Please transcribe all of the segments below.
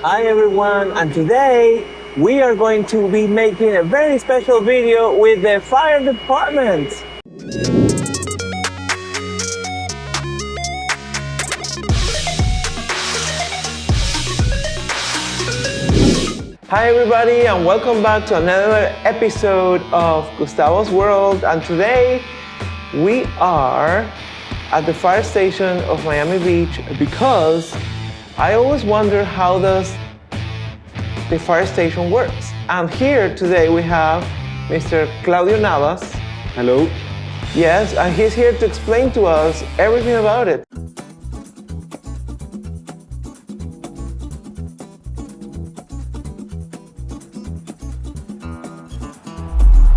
Hi everyone, and today we are going to be making a very special video with the fire department. Hi everybody, and welcome back to another episode of Gustavo's World. And today we are at the fire station of Miami Beach because I always wonder how does the fire station works. And here today we have Mr. Claudio Navas. Hello. Yes, and he's here to explain to us everything about it.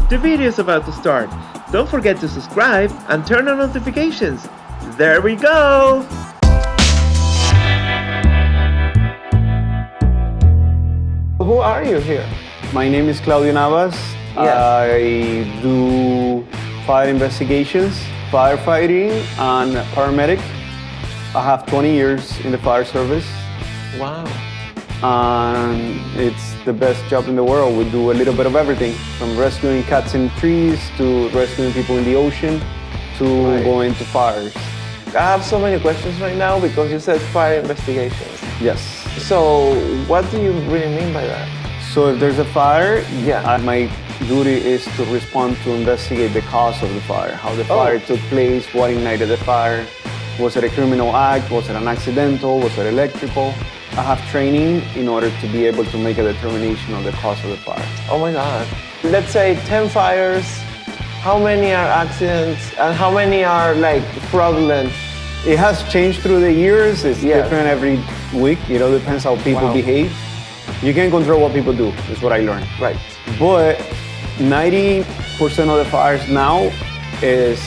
The video is about to start. Don't forget to subscribe and turn on notifications. There we go! Who are you here? My name is Claudio Navas. Yes. I do fire investigations, firefighting, and paramedic. I have 20 years in the fire service. Wow. And it's the best job in the world. We do a little bit of everything, from rescuing cats in trees, to rescuing people in the ocean, to going to fires. I have so many questions right now because you said fire investigations. Yes. So what do you really mean by that? So if there's a fire, Yeah. my duty is to respond to investigate the cause of the fire, how the fire took place, what ignited the fire. Was it a criminal act? Was it an accidental? Was it electrical? I have training in order to be able to make a determination of the cause of the fire. Oh my God. Let's say 10 fires. How many are accidents and how many are like fraudulent? It has changed through the years. It's different every week. It all depends how people behave. You can't control what people do, is what I learned. Right. But 90% of the fires now is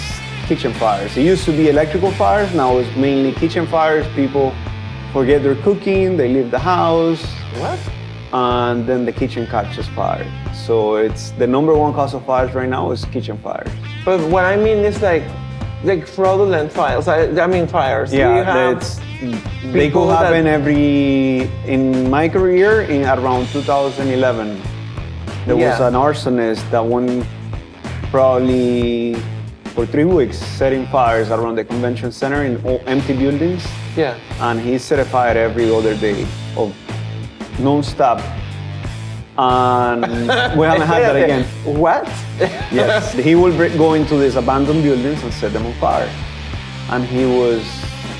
kitchen fires. It used to be electrical fires, now it's mainly kitchen fires. People forget their cooking, they leave the house. What? And then the kitchen catches fire. So it's the number one cause of fires right now is kitchen fires. But what I mean is like fraudulent fires. I mean fires. Yeah, they could happen in my career in around 2011. There was an arsonist that went probably for 3 weeks setting fires around the convention center in all empty buildings. Yeah. And he set a fire every other day of non-stop. And we haven't had that again. What? Yes. He will go into these abandoned buildings and set them on fire. And he was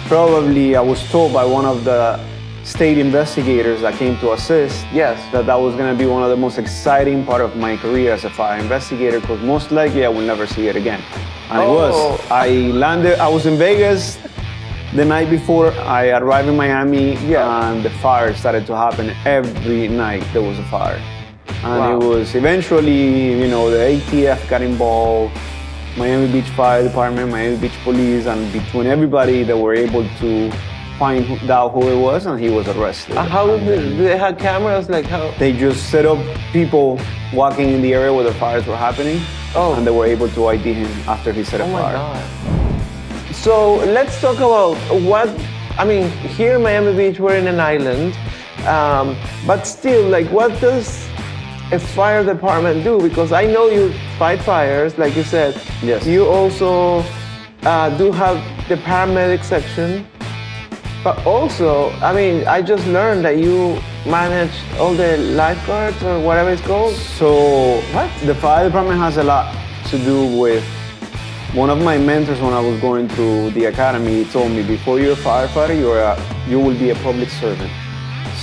probably, I was told by one of the state investigators that came to assist, that was going to be one of the most exciting part of my career as a fire investigator, because most likely I will never see it again. And it was. I was in Vegas the night before I arrived in Miami, and the fire started to happen every night. There was a fire. And it was eventually, the ATF got involved, Miami Beach Fire Department, Miami Beach Police, and between everybody, they were able to find out who it was, and he was arrested. How did they have cameras? Like how? They just set up people walking in the area where the fires were happening, and they were able to ID him after he set a fire. Oh my God. So let's talk about here in Miami Beach, we're in an island, but still, like, what does a fire department do? Because I know you fight fires, like you said. Yes. You also do have the paramedic section, but also, I just learned that you manage all the lifeguards or whatever it's called. So the fire department has a lot to do with. One of my mentors when I was going through the academy, he told me, before you're a firefighter, you will be a public servant.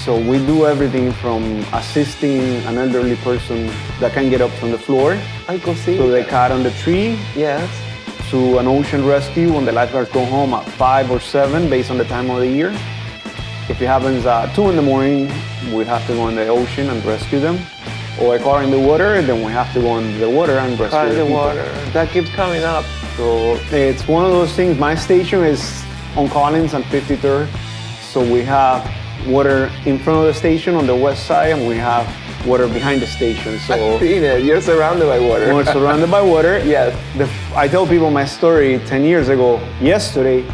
So we do everything from assisting an elderly person that can get up from the floor, to the cat on the tree, to an ocean rescue when the lifeguards go home at 5 or 7, based on the time of the year. If it happens at 2 in the morning, we have to go in the ocean and rescue them. Or a car in the water, then we have to go in the water and rescue the people. Water. That keeps coming up. So it's one of those things. My station is on Collins and 53rd. So we have water in front of the station on the west side, and we have water behind the station. So I've seen it. You're surrounded by water. We're surrounded by water. Yes. I tell people my story 10 years ago. Yesterday,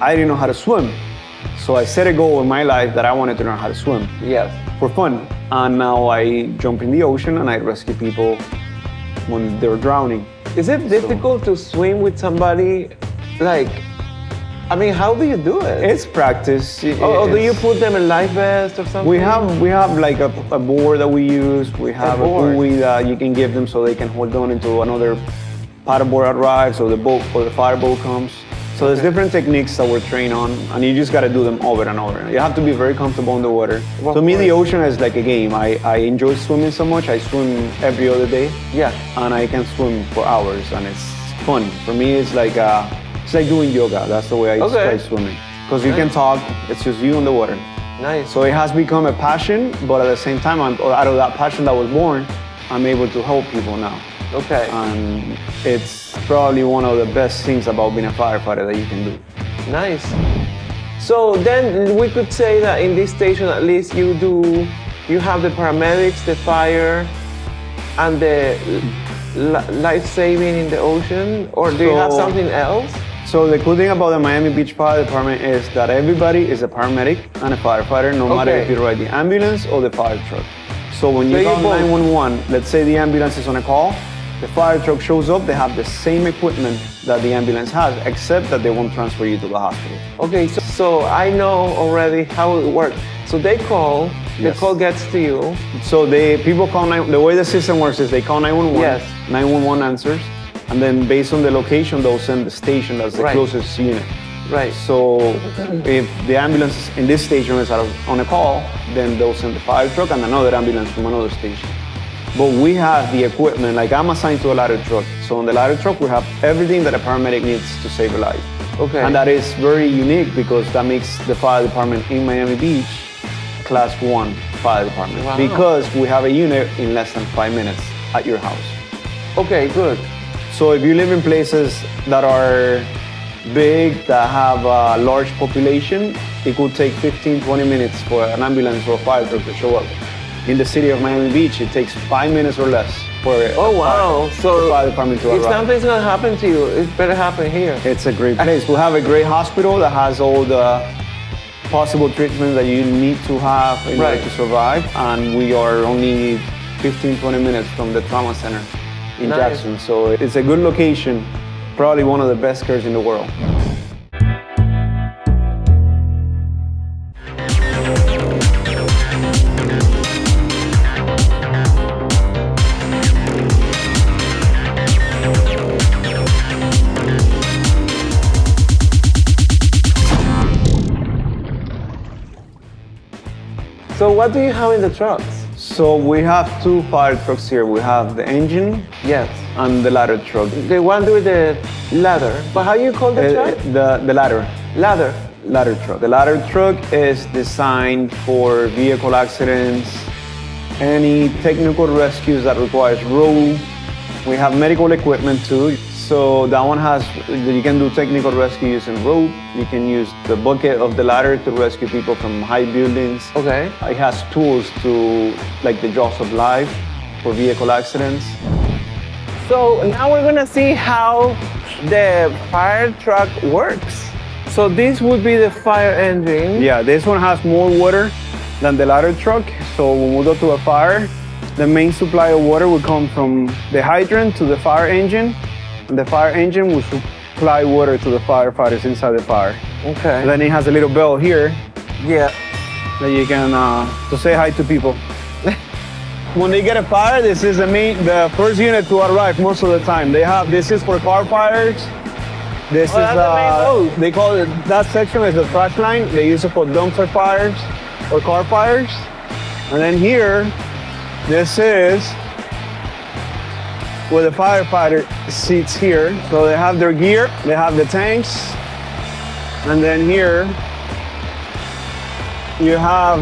I didn't know how to swim. So I set a goal in my life that I wanted to learn how to swim. Yes. for fun. And now I jump in the ocean and I rescue people when they're drowning. Is it difficult to swim with somebody? Like, I mean, how do you do it? It's practice. Or do you put them in life vest or something? We have like a board that we use. We have a buoy that you can give them so they can hold on into another paddleboard arrives or the boat or the fireboat comes. So there's different techniques that we're trained on, and you just got to do them over and over. You have to be very comfortable in the water. To me, the ocean is like a game. I enjoy swimming so much. I swim every other day. Yeah. And I can swim for hours, and it's fun. For me, it's like doing yoga. That's the way I describe swimming. Because you can talk. It's just you in the water. Nice. So it has become a passion, but at the same time, out of that passion that was born, I'm able to help people now. Okay. And it's probably one of the best things about being a firefighter that you can do. Nice. So then we could say that in this station, at least you have the paramedics, the fire, and the life-saving in the ocean, or do you have something else? So the cool thing about the Miami Beach Fire Department is that everybody is a paramedic and a firefighter, no matter if you ride the ambulance or the fire truck. So when you call 911, let's say the ambulance is on a call, the fire truck shows up, they have the same equipment that the ambulance has, except that they won't transfer you to the hospital. Okay, so I know already how it works. So they call, the call gets to you. So people call, the way the system works is they call 911, 911 answers, and then based on the location, they'll send the station that's the closest unit. Right. So if the ambulance in this station is on a call, then they'll send the fire truck and another ambulance from another station. But we have the equipment, like I'm assigned to a ladder truck. So on the ladder truck, we have everything that a paramedic needs to save a life. Okay. And that is very unique because that makes the fire department in Miami Beach Class 1 fire department. Wow. Because we have a unit in less than 5 minutes at your house. Okay, good. So if you live in places that are big, that have a large population, it could take 15, 20 minutes for an ambulance or a fire truck to show up. In the city of Miami Beach, it takes 5 minutes or less for the fire department to arrive. If something's gonna happen to you, it better happen here. It's a great place. We have a great hospital that has all the possible treatments that you need to have in order to survive. And we are only 15, 20 minutes from the trauma center in Jackson. So it's a good location, probably one of the best cares in the world. So what do you have in the trucks? So we have 2 fire trucks here. We have the engine and the ladder truck. The one with the ladder. But how you call the truck? The ladder. Ladder. Ladder truck. The ladder truck is designed for vehicle accidents, any technical rescues that requires rope. We have medical equipment too. So that one you can do technical rescue using rope. You can use the bucket of the ladder to rescue people from high buildings. Okay. It has tools like the jaws of life for vehicle accidents. So now we're gonna see how the fire truck works. So this would be the fire engine. Yeah, this one has more water than the ladder truck. So when we go to a fire, the main supply of water will come from the hydrant to the fire engine. And the fire engine will supply water to the firefighters inside the fire. Okay. And then it has a little bell here. Yeah. That you can to say hi to people. When they get a fire, this is the first unit to arrive most of the time. This is for car fires. This is they call it, that section is the trash line. They use it for dumpster fires or car fires. And then here, this is where the firefighter sits here. So they have their gear, they have the tanks, and then here you have,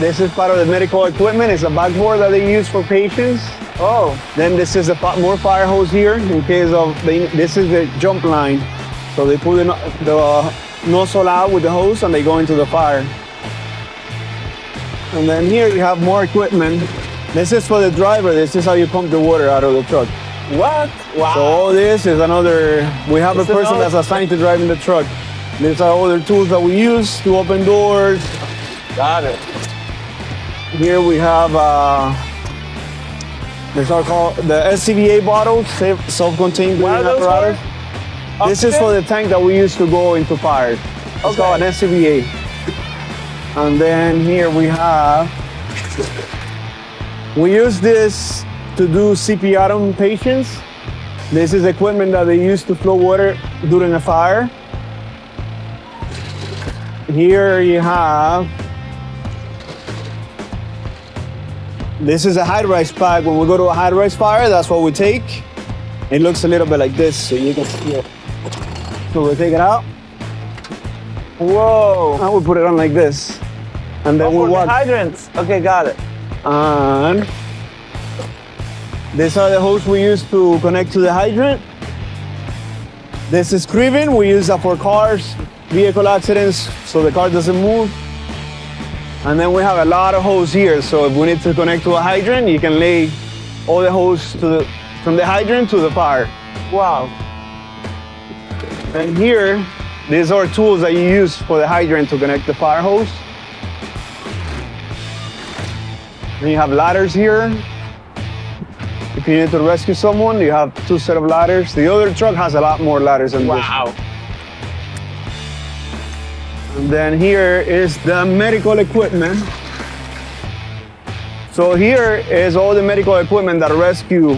this is part of the medical equipment. It's a backboard that they use for patients. Oh. Then this is more fire hose here in case of, this is the jump line. So they pull the nozzle out with the hose and they go into the fire. And then here you have more equipment. This is for the driver. This is how you pump the water out of the truck. What? Wow. So all this is we have a person that's assigned to driving the truck. These are other tools that we use to open doors. Got it. Here we have these are called the SCBA bottles, self-contained What are breathing those apparatus. for? This is for the tank that we use to go into fire. It's Okay. called an SCBA. And then here we use this to do CPR on patients. This is equipment that they use to flow water during a fire. Here you have, this is a high-rise pack. When we go to a high-rise fire, that's what we take. It looks a little bit like this, so you can see it. So we take it out. Whoa. And we put it on like this. And then Oh, we for the walk. hydrants. Okay, got it. And these are the hoses we use to connect to the hydrant. This is cribbing. We use that for cars, vehicle accidents, so the car doesn't move. And then we have a lot of hose here. So if we need to connect to a hydrant, you can lay all the hose from the hydrant to the fire. Wow. And here, these are tools that you use for the hydrant to connect the fire hose. Then you have ladders here. If you need to rescue someone, you have 2 sets of ladders. The other truck has a lot more ladders than this. Wow. And then here is the medical equipment. So here is all the medical equipment that a rescue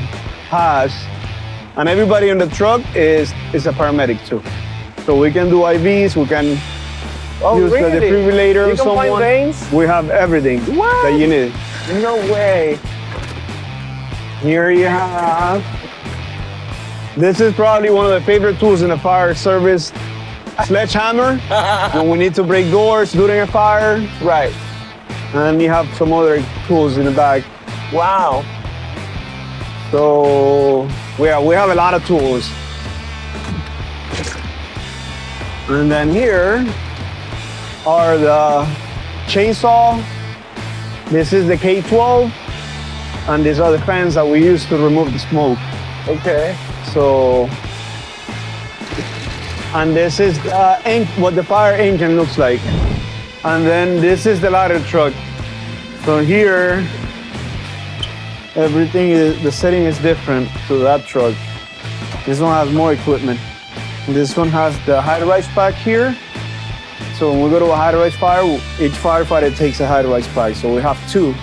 has. And everybody in the truck is a paramedic too. So we can do IVs, we can use the defibrillator You on can find someone. veins? We have everything What? that you need. No way. Here you have, this is probably one of the favorite tools in the fire service, sledgehammer, when we need to break doors during a fire. Right. And you have some other tools in the back. Wow. So we have a lot of tools. And then here are the chainsaw. This is the K12. And these are the fans that we use to remove the smoke. Okay. So, and this is what the fire engine looks like. And then this is the ladder truck. So here, the setting is different to that truck. This one has more equipment. This one has the high-rise pack here. So when we go to a high-rise fire, each firefighter takes a high-rise pack. So we have 2.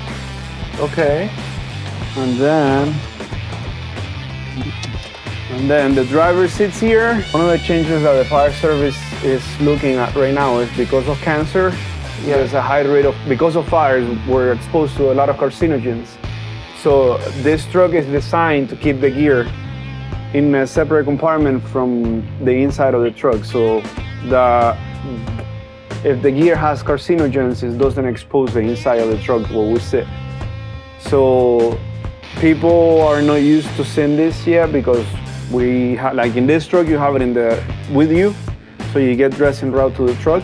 Okay. And then the driver sits here. One of the changes that the fire service is looking at right now is because of cancer, there's a high rate of, because of fires, we're exposed to a lot of carcinogens. So this truck is designed to keep the gear in a separate compartment from the inside of the truck. So if the gear has carcinogens, it doesn't expose the inside of the truck where we sit. So people are not used to seeing this yet because like in this truck, you have it with you. So you get dressed en route to the truck.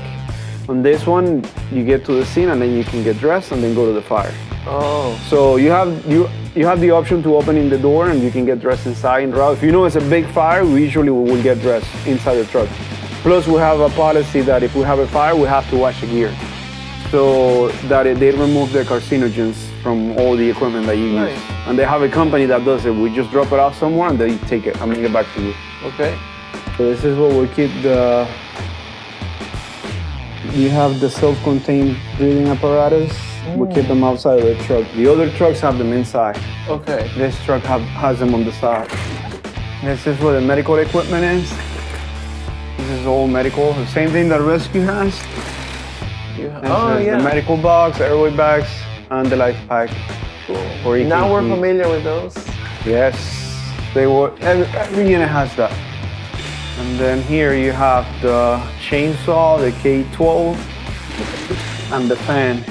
On this one, you get to the scene and then you can get dressed and then go to the fire. Oh. So you have the option to open in the door and you can get dressed inside en route. If you know it's a big fire, we will get dressed inside the truck. Plus we have a policy that if we have a fire, we have to wash the gear. So that they remove the carcinogens from all the equipment that you use. Nice. And they have a company that does it. We just drop it off somewhere and they take it and bring it back to you. Okay. So this is what we keep you have the self-contained breathing apparatus. We keep them outside of the truck. The other trucks have them inside. Okay. This truck has them on the side. This is where the medical equipment is. This is all medical. The same thing that rescue has. This is the medical box, airway bags, and the life pack. Cool. Now we're familiar with those. Yes, every unit has that. And then here you have the chainsaw, the K12, and the fan.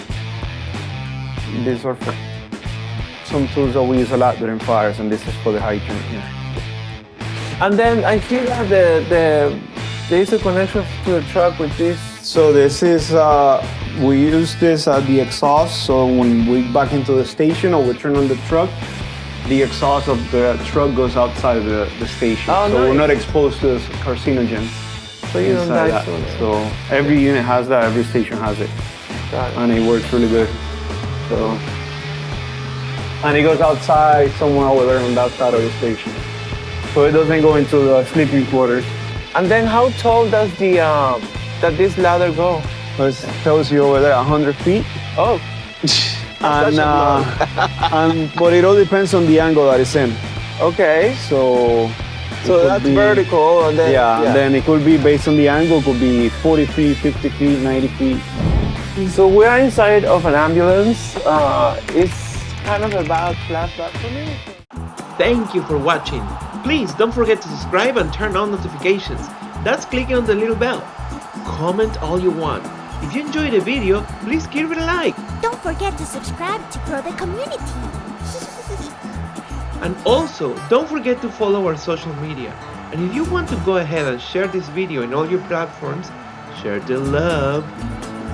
These are for some tools that we use a lot during fires, and this is for the hydrant here. And then I feel that there is a connection to the truck with this. So this is, we use this at the exhaust. So when we back into the station or we turn on the truck, the exhaust of the truck goes outside the station. Oh, so nice. we're not exposed to carcinogens. So you don't inside die that. soon. So every unit has that, every station has it. Got it. And it works really good. So, and it goes outside somewhere over there on that side of the station. So it doesn't go into the sleeping quarters. And then how tall does this ladder go? It tells you over there 100 feet. Oh, But it all depends on the angle that it's in. okay. So That's vertical, and then and then it could be based on the angle. It could be 40 feet, 50 feet, 90 feet. So we are inside of an ambulance. It's kind of a bad flashback for me. Thank you for watching. Please don't forget to subscribe and turn on notifications. That's clicking on the little bell. Comment all you want. If you enjoyed the video, please give it a like. Don't forget to subscribe to grow the community. And also, don't forget to follow our social media. And if you want to go ahead and share this video in all your platforms, share the love.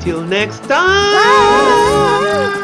Till next time! Bye.